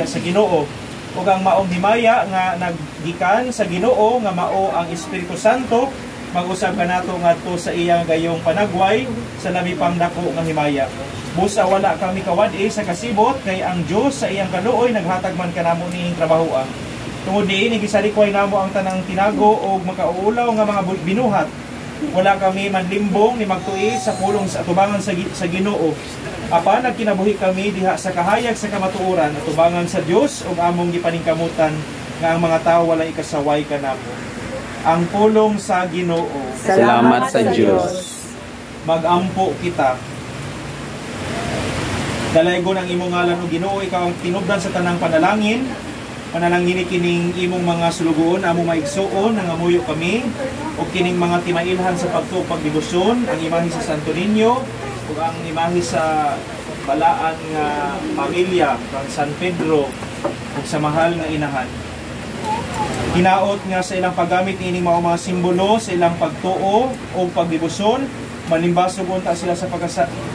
sa Ginoo ug ang maong himaya nga naggikan sa Ginoo nga mao ang Espiritu Santo mag-usab kanato ngadto sa iyang gayong panagway sa labi pang dako nga himaya. Busa wala kami kawad-i sa kasibot kay ang Dios sa iyang kaluoy naghatag man kanamo niing trabahoan. Tungod diin gisalikway namo ang tanang tinago ug makauulaw nga mga binuhat. Wala kami manlimbong ni magtuig sa pulong sa atubangan sa Ginoo. Apan nagkinabuhi kami diha sa kahayag sa kamatuoran atubangan sa Dios ug among gipaningkamutan nga ang mga tawo walay ikasaway kanamo. Ang pulong sa Ginoo. Salamat sa Dios. Magampo kita. Dalaygon ang imong ngalan o Ginoo, ikaw ang tinubdan sa tanang panalangin. Panalangin kining imong mga sulugoon, among maigsuon, nangamuyo kami, o kining mga timailhan sa pagtupag-dibusyon, ang imahe sa Santo Niño, o ang imahe sa balaan nga pamilya, ang San Pedro, o sa mahal nga inahan. Hinaot nga sa ilang paggamit ining mga simbolo, sa ilang pagtuo o pagdibusyon, malimbasog unta sila sa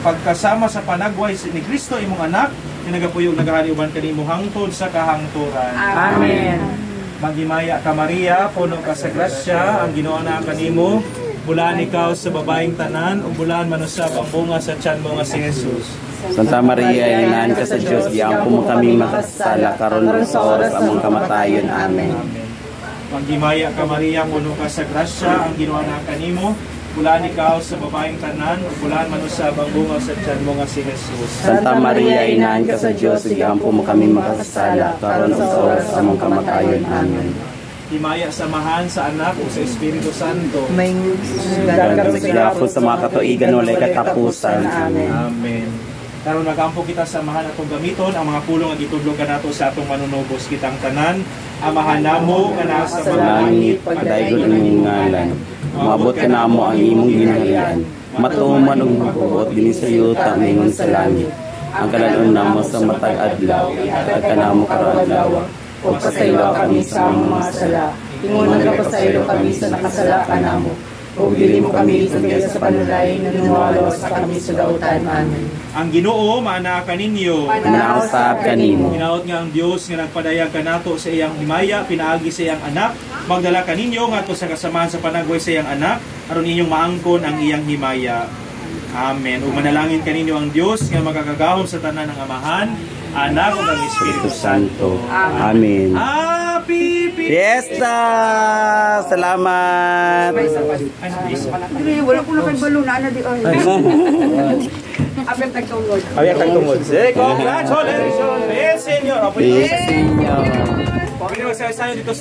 pagkasama sa panagway ni Kristo imong anak, nga nagapuyog naghari uban kanimo hangtod sa kahangturan. Amen. Maghimaya ka Maria, puno ka sa grasya, ang Ginoo na kanimo, bulaan ikaw sa babaeng tanan, ug bulaan manusab ang bunga sa tiyan mo nga si Jesus. Santa Maria, inaan ka sa Dios, giampo mo kami makasala karon ug sa oras among kamatayon. Amen. Maghimaya ka Maria, puno ka sa grasya, ang Ginoo na kanimo, bulaan ikaw sa babaeng tanan, ug bulaan manusab ang bunga sa tiyan mo nga si Jesus. Santa Maria, inaan ka sa Dios, giampo mo kami makasala karon ug sa oras among kamatayon. Amen. Himaya samahan sa anak ug sa Espiritu Santo. May gapos sa mga katuigan walay katapusan. Amen. Amen. Karon magampo kita samahan atong gamiton ang mga pulong nga gitudlo kanato sa atong manunubos kitang tanan. Amahan namo nga nasa langit, padaygon ang imong ngalan. Maabot ka namo ang imong ginahanglan. Matuman ug mabuot dinhi sa yuta mingon sa langit. Ang kalanon namo sa matag adlaw, at kanamo karon adlaw. O pasaylo kami sa mga sala. Ingon ka pasaylo kami sa nakasala kanamo. O dili mo kami itugay sa panulay na nuwalo sa kami sa dautan. Amen. Ang Ginoo maana kaninyo. Manausap kanimo. Hinaot nga ang Dios nga nagpadayag kanato sa iyang himaya pinaagi sa iyang anak. Magdala kaninyo ngadto sa kasamahan sa panagway sa iyang anak aron inyong maangkon ang iyang himaya. Amen. Ug manalangin kaninyo ang Dios nga magakagahom sa tanan ng Amahan, Anak ug ang Espiritu Santo. Amen. Happy Fiesta! Salamat! Wala ko na kay balon na di ay. Abet tagtungod. Abet tagtungod. Congratulations! Yes, Senyor. Yes, Senyor. Pwede magsasayo dito.